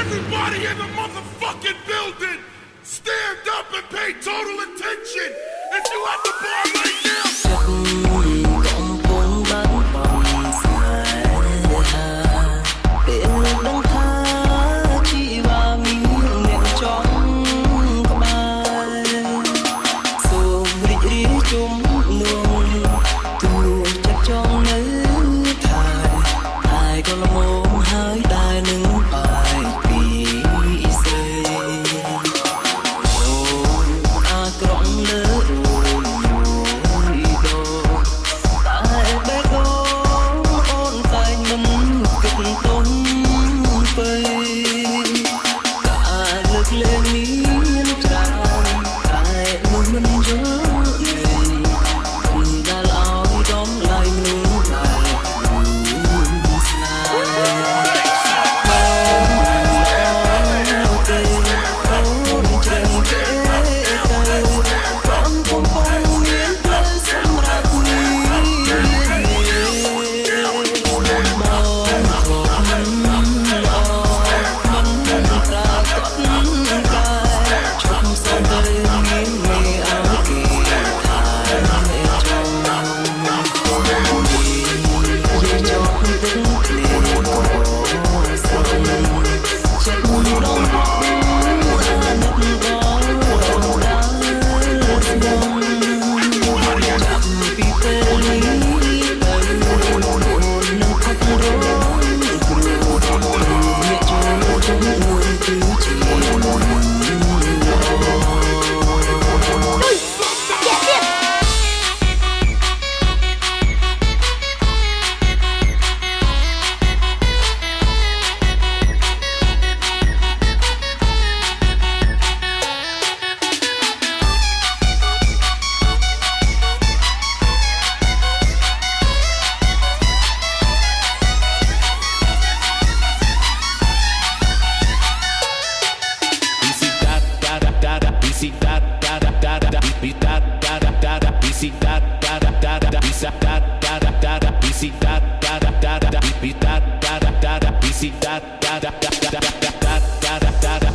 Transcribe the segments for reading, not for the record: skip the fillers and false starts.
Everybody in the motherfucking building, stand up and pay total attention. If you at the bar right now. កំពុងបាត់បង់ស្នេហាពេលដឹងថាជីវ៉ាមានអ្នកចង់ក្បែរសូមរីករាយជុំនួនទូចិត្តចង់នៅថែហើយក៏ល្មមហើយដែរនឹងបាយពីស្រីអូអាក្រក់លើ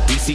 BC